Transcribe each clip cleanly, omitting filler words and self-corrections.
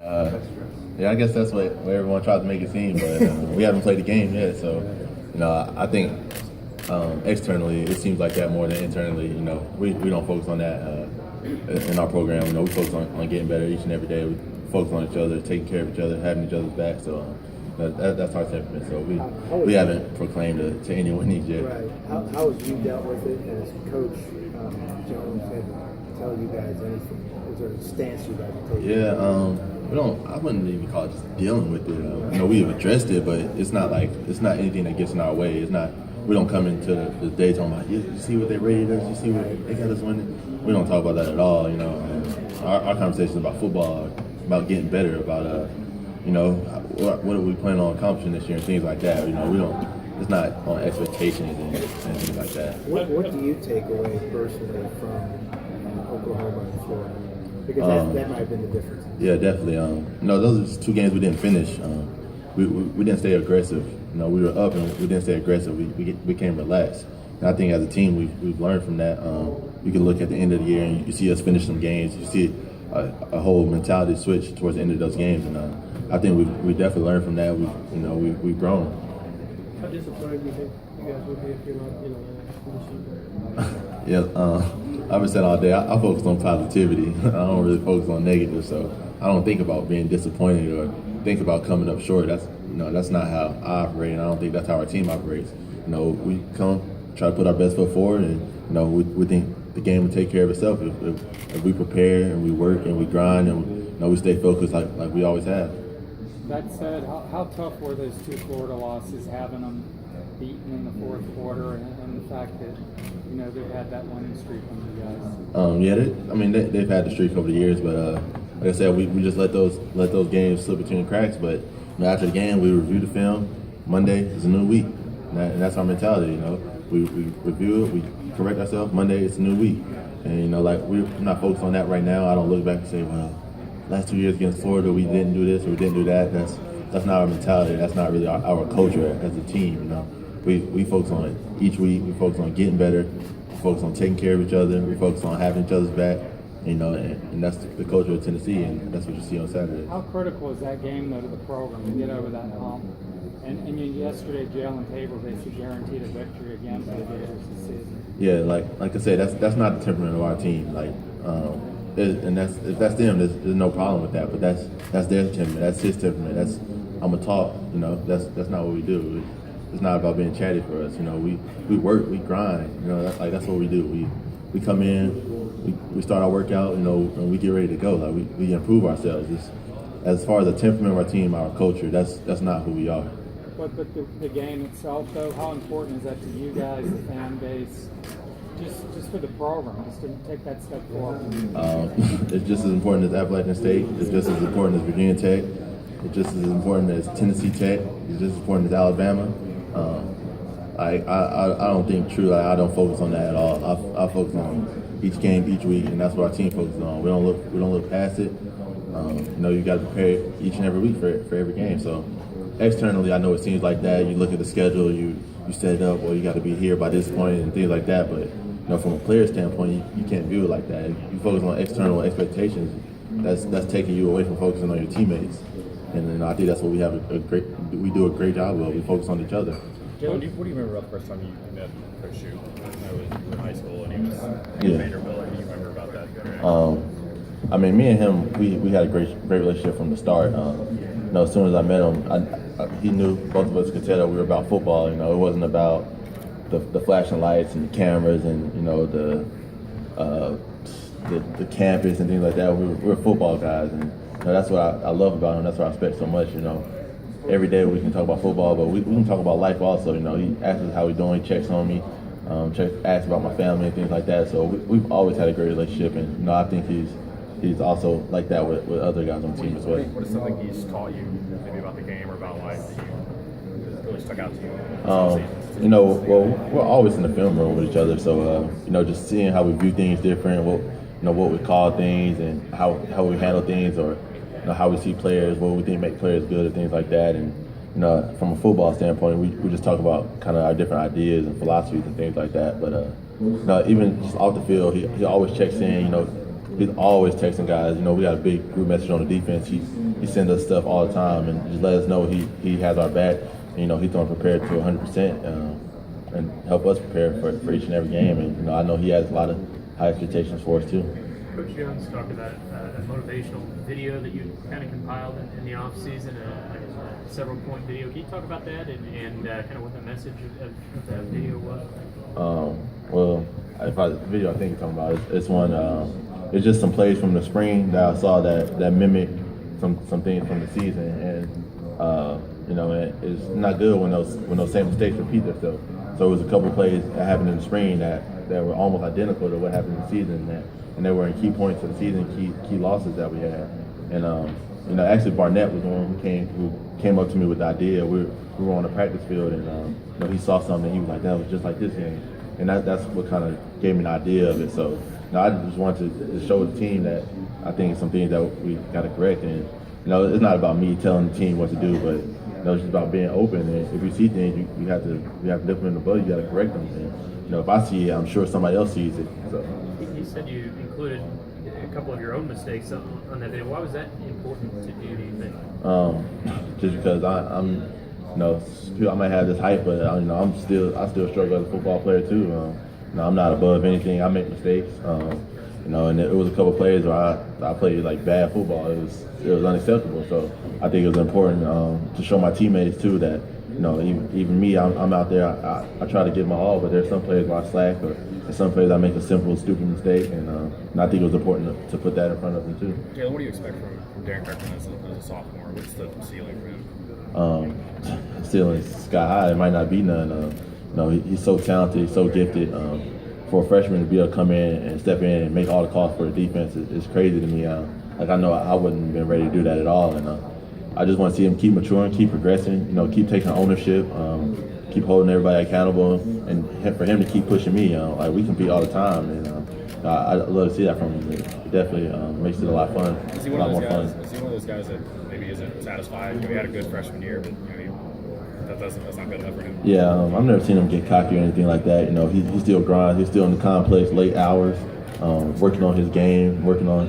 Yeah, I guess that's what everyone tries to make it seem, but we haven't played the game yet. So, I think externally it seems like that more than internally. We don't focus on that in our program. We focus on getting better each and every day. We focus on each other, taking care of each other, having each other's back. So that's our temperament. So we haven't proclaimed to anyone needs yet. Right. How have you dealt with it as Coach Jones had tell you guys anything? Is there a stance you guys take? Yeah, we don't. I wouldn't even call it just dealing with it. We've addressed it, but it's not anything that gets in our way. It's not. We don't come into the day talking about, you see what they rated us, you see what they got us winning. We don't talk about that at all. Our conversation is about football, about getting better, about what are we planning on accomplishing this year and things like that. We don't. It's not on expectations and things like that. What do you take away personally from Oklahoma and Florida? Because that might have been the difference. Yeah, definitely. Those are just two games we didn't finish. We didn't stay aggressive. We were up and we didn't stay aggressive. We became relaxed. And I think as a team, we've learned from that. You can look at the end of the year and you see us finish some games. You see a whole mentality switch towards the end of those games. And I think we definitely learned from that. We've grown. How disappointed do you think you guys would be if you're not, finishing? Yeah, I've been saying all day, I focus on positivity. I don't really focus on negative, so I don't think about being disappointed or think about coming up short. That's not how I operate, and I don't think that's how our team operates. We come, try to put our best foot forward, and we think the game will take care of itself if we prepare and we work and we grind and we stay focused like we always have. That said, how tough were those two Florida losses, having them beaten in the fourth quarter, and the fact that they've had that winning streak on you guys? They've had the streak over the years, but like I said, we just let those games slip between the cracks. But after the game, we review the film. Monday is a new week, and that's our mentality. We review it, we correct ourselves. Monday it's a new week, and we're not focused on that right now. I don't look back and say, well, last 2 years against Florida, we didn't do this or we didn't do that. That's not our mentality. That's not really our culture as a team. We focus on it each week. We focus on getting better. We focus on taking care of each other. We focus on having each other's back. And that's the culture of Tennessee, and that's what you see on Saturday. How critical is that game, though, to the program to get over that hump? And yesterday, Jalen Tabor basically guaranteed a victory again for the Gators this season. Yeah, like I said, that's not the temperament of our team. And if that's them, there's no problem with that. But that's their temperament. That's his temperament. I'm gonna talk. That's not what we do. It's not about being chatty for us. We work, we grind. That's what we do. We come in. We start our workout, and we get ready to go. We improve ourselves. As far as the temperament of our team, our culture, that's not who we are. But the game itself, though, how important is that to you guys, the fan base, just for the program, just to take that step forward? It's just as important as Appalachian State. It's just as important as Virginia Tech. It's just as important as Tennessee Tech. It's just as important as Alabama. I don't think truly. I don't focus on that at all. I focus on each game, each week, and that's what our team focuses on. We don't look past it. You got to prepare each and every week for every game. So externally, I know it seems like that. You look at the schedule, you set it up. Well, you got to be here by this point and things like that. But from a player standpoint, you can't view it like that. If you focus on external expectations, that's taking you away from focusing on your teammates. And I think that's what we do a great job of. We focus on each other. Jalen, what do you remember about the first time you met Coach Shue? You were in high school and he was in Vanderbilt. What do you remember about that? Me and him, we had a great relationship from the start. As soon as I met him, he knew both of us could tell that we were about football. It wasn't about the flashing lights and the cameras and the campus and things like that. We're football guys, and that's what I love about him. That's what I respect so much. Every day we can talk about football, but we can talk about life also. He asks us how we're doing, he checks on me, asks about my family and things like that. So we've always had a great relationship, and I think he's also like that with other guys on the team as well. What is something he's taught you, maybe about the game or about life, that really stuck out to you? Well, we're always in the film room with each other, so just seeing how we view things different, what we call things, and how we handle things, or how we see players, what we think make players good, and things like that. And from a football standpoint, we just talk about kind of our different ideas and philosophies and things like that. But even just off the field, he always checks in. he's always texting guys. You know, we got a big group message on the defense. He sends us stuff all the time and just let us know he has our back. And, you know, he's going to prepare to 100% and help us prepare for each and every game. And, you know, I know he has a lot of high expectations for us too. Coach Jones talked about a motivational video that you kind of compiled in the off season, a several point video. Can you talk about that and kind of what the message of that video was? Well, the video I think you're talking about, it's one. It's just some plays from the spring that I saw that mimic some things from the season, and you know, it's not good when those same mistakes repeat themselves. So it was a couple of plays that happened in the spring that were almost identical to what happened in the season, and they were in key points of the season, key losses that we had. And you know, actually Barnett was the one who came up to me with the idea. We were on the practice field, and you know, he saw something. He was like, "That was just like this game," and that's what kind of gave me an idea of it. So you know, I just wanted to show the team that I think some things that we got to correct. And you know, it's not about me telling the team what to do, but you know, it's just about being open. And if you see things, you have to nip them in the bud. You got to correct them. And you know, if I see it, I'm sure somebody else sees it. So. You said you included a couple of your own mistakes on that video. Why was that important to do you think? Just because I'm, you know, I might have this hype, but you know, I still struggle as a football player too. You know, I'm not above anything. I make mistakes. You know, and it was a couple of plays where I played like bad football. It was unacceptable. So I think it was important to show my teammates too that, you know, even me, I'm out there. I try to give my all, but there's some plays where I slack, or some plays I make a simple, stupid mistake, and I think it was important to put that in front of them too. Jalen, what do you expect from Darren Kirkman as a sophomore? What's the ceiling for him? Ceiling's sky high. It might not be none. You know, he's so talented, he's so gifted. For a freshman to be able to come in and step in and make all the calls for the defense is crazy to me. Like I know I wouldn't have been ready to do that at all, and I just want to see him keep maturing, keep progressing. You know, keep taking ownership, keep holding everybody accountable, and for him to keep pushing me. Like we compete all the time, and I love to see that from him. It definitely makes it a lot fun. Is he one of those guys? Is he one of those guys that maybe isn't satisfied? You know, he had a good freshman year, but you know, that's not good enough for him. Yeah, I've never seen him get cocky or anything like that. You know, he still grinds. He's still in the complex, late hours, working on his game, working on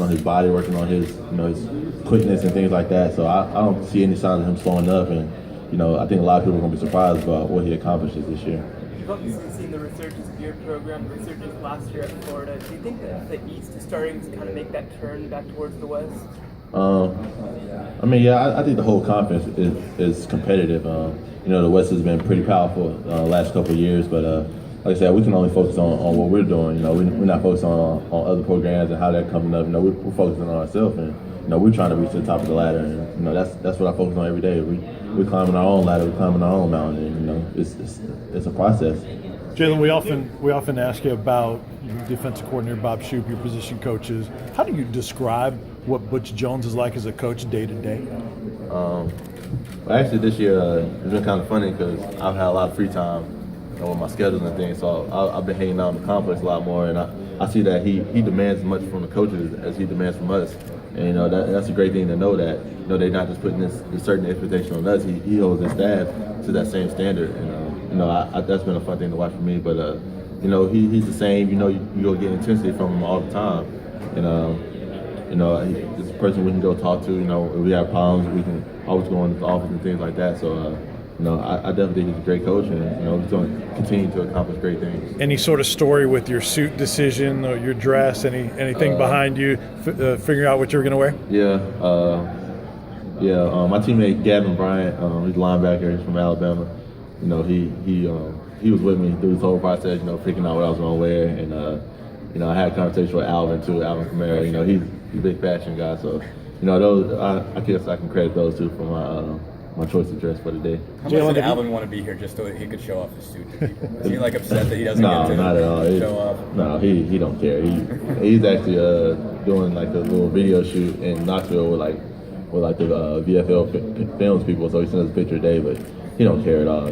his body, working on his his quickness and things like that. So I don't see any signs of him slowing up. And you know, I think a lot of people are going to be surprised about what he accomplishes this year. You've obviously seen the resurgence of your program, the resurgence last year at Florida. Do you think that the East is starting to kind of make that turn back towards the West? I mean, yeah, I think the whole conference is competitive. You know, the West has been pretty powerful last couple of years, but like I said, we can only focus on what we're doing. You know, we're not focused on other programs and how they're coming up. You know, we're focusing on ourselves, and you know, we're trying to reach the top of the ladder. And you know, that's what I focus on every day. We're climbing our own ladder, we're climbing our own mountain, and you know, it's a process. Jalen, we often ask you about defensive coordinator Bob Shoop, your position coaches. How do you describe what Butch Jones is like as a coach day to day? Well, actually, this year it's been kind of funny because I've had a lot of free time with my schedule and things. So I've been hanging out in the complex a lot more, and I see that he demands as much from the coaches as he demands from us. And you know, that's a great thing to know that they're not just putting this certain expectation on us. He holds his staff to that same standard, and you know, that's been a fun thing to watch for me. But you know, he's the same. You know, you go get intensity from him all the time, and you know, he's a person we can go talk to. You know, if we have problems, we can always go into the office and things like that. So, you know, I definitely think he's a great coach, and you know, he's going to continue to accomplish great things. Any sort of story with your suit decision or your dress? Anything behind you figuring out what you were going to wear? Yeah. My teammate Gavin Bryant, he's a linebacker. He's from Alabama. You know, he was with me through this whole process. You know, picking out what I was going to wear, and you know, I had a conversation with Alvin too, Alvin Kamara. You know, he's a big fashion guy, so you know, those I guess I can credit those two for my choice of dress for the day. How much did Alvin want to be here just so he could show off his suit to people? Is he like upset that he doesn't get to not at all. show off? No, he don't care. He's actually doing like a little video shoot in Knoxville with the VFL films people. So he sends us a picture a day, but he don't care at all.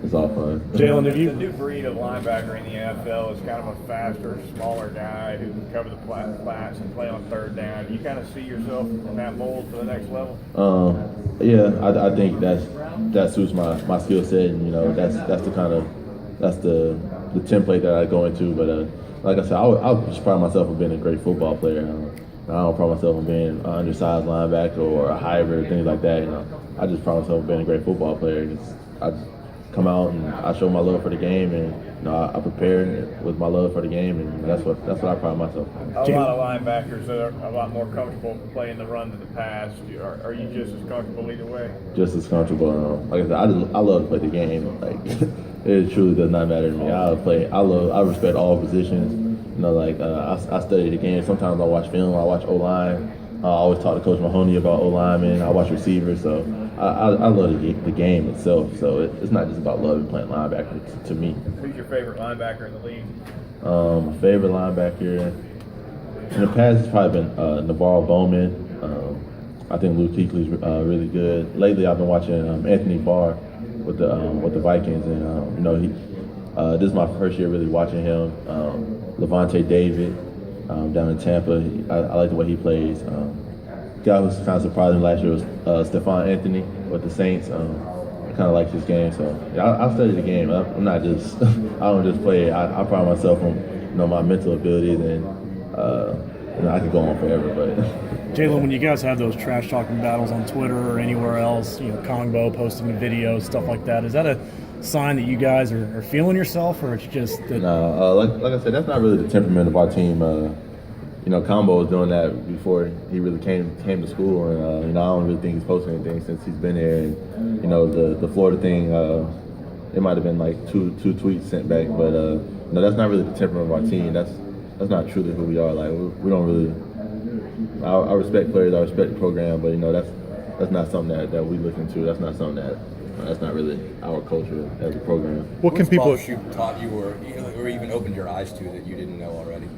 It's all fun. Jalen, have you? The new breed of linebacker in the NFL is kind of a faster, smaller guy who can cover the flats and play on third down. Do you kind of see yourself in that mold for the next level? Yeah, I think that suits my skill set, and you know, that's the template that I go into. But like I said, I would just pride myself on being a great football player. I don't pride myself on being an undersized linebacker or a hybrid or things like that. I just pride myself on being a great football player. I come out and I show my love for the game, and I prepare with my love for the game, and that's what I pride myself on. A lot of linebackers are a lot more comfortable playing the run than the pass. Are you just as comfortable either way? Just as comfortable. Like I said, I love to play the game. Like it truly does not matter to me. I respect all positions. I study the game. Sometimes I watch film. I watch O-line. I always talk to Coach Mahoney about O-linemen. I watch receivers. So I love the game itself. So it's not just about loving playing linebacker to me. Who's your favorite linebacker in the league? My favorite linebacker in the past has probably been Navarro Bowman. I think Luke Kuechly's really good. Lately, I've been watching Anthony Barr with the Vikings, and this is my first year really watching him. Levante David down in Tampa. I like the way he plays. Guy who's kind of surprising last year was Stephon Anthony with the Saints. I kind of like his game, so yeah, I study the game. I'm not just I don't just play. I pride myself on my mental abilities, and I could go on forever. But Jalen, when you guys have those trash talking battles on Twitter or anywhere else, Congo posting a video, stuff like that, is that a sign that you guys are feeling yourself, or it's just that? No, like I said, that's not really the temperament of our team. Combo was doing that before he really came to school, and I don't really think he's posted anything since he's been here. And the Florida thing, it might have been like two tweets sent back, but that's not really the temperament of our team. That's not truly who we are. Like we don't really. I respect players, I respect the program, but that's not something that we look into. That's not something that's not really our culture as a program. What can people taught you, or even opened your eyes to that you didn't know already?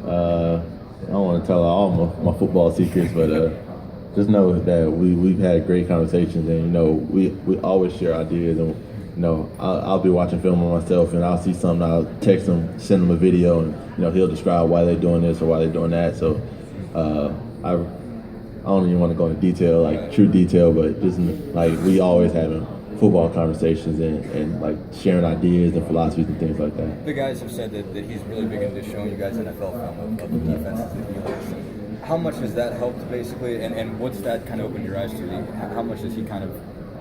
I don't want to tell all my football secrets, but just know that we've had great conversations, and we always share ideas, and I'll be watching film on myself, and I'll see something, I'll text him, send him a video, and he'll describe why they're doing this or why they're doing that. So I don't even want to go into detail, like true detail, but just like we always having football conversations and like sharing ideas and philosophies and things like that. The guys have said that he's really big into showing you guys NFL film of the defenses that he likes. How much has that helped, basically, and what's that kind of opened your eyes to? How much does he kind of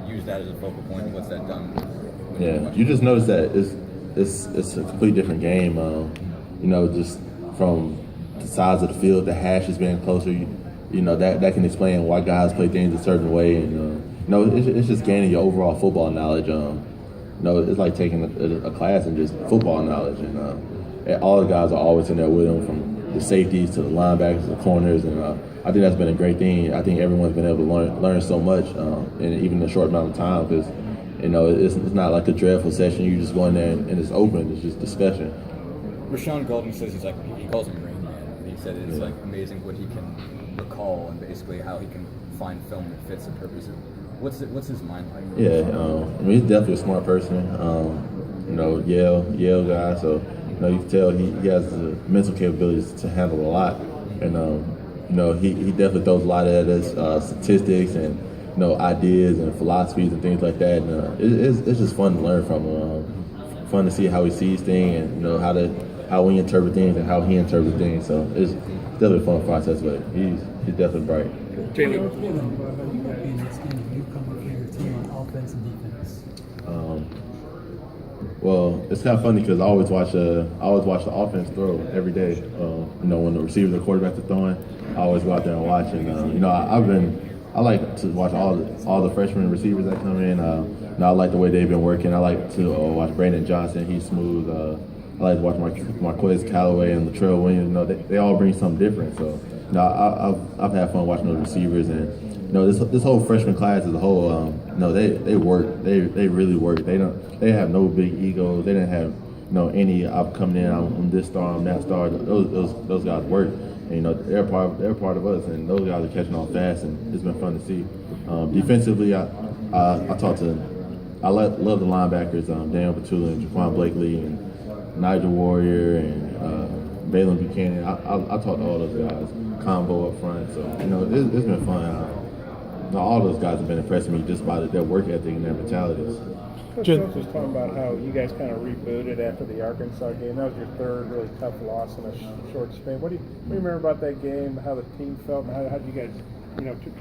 use that as a focal point, and what's that done? Yeah, you just notice that it's a completely different game. Just from the size of the field, the hashes being closer, that can explain why guys play things a certain way, and it's just gaining your overall football knowledge. It's like taking a class in just football knowledge, and all the guys are always in there with them, from the safeties to the linebackers to the corners, and I think that's been a great thing. I think everyone's been able to learn so much, in even a short amount of time, because it's not like a dreadful session. You just go in there and it's open. It's just discussion. Rashawn Golden says he calls him Rain Man. He said it's like amazing what he can recall and basically how he can find film that fits the purpose. What's his mind like? Yeah, he's definitely a smart person. Yale guy, so you can tell he has the mental capabilities to handle a lot, and he definitely throws a lot at us, statistics and ideas and philosophies and things like that. And it's just fun to learn from him. Fun to see how he sees things, and how we interpret things and how he interprets things. So it's definitely a fun process, but he's definitely bright. Well, it's kind of funny because I always watch the offense throw every day. When the receivers or quarterbacks are throwing, I always go out there and watch. And I like to watch all the freshman receivers that come in. I like the way they've been working. I like to watch Brandon Johnson. He's smooth. I like to watch Marquez Callaway and Latrell Williams. They all bring something different. So I've had fun watching those receivers, and this whole freshman class as a whole. They work. They really work. They have no big egos. They didn't have any I'm coming in, I'm this star, I'm that star. Those guys work. And, they're part of us, and those guys are catching on fast, and it's been fun to see. Defensively, I love the linebackers, Daniel Petula and Jaquan Blakely and Nigel Warrior and Balin Buchanan. I talked to all those guys, combo up front. So it's been fun. All those guys have been impressing me just by their work ethic and their mentalities. Coach Jones was talking about how you guys kind of rebooted after the Arkansas game. That was your third really tough loss in a short span. What do you remember about that game? How the team felt, and how did you guys,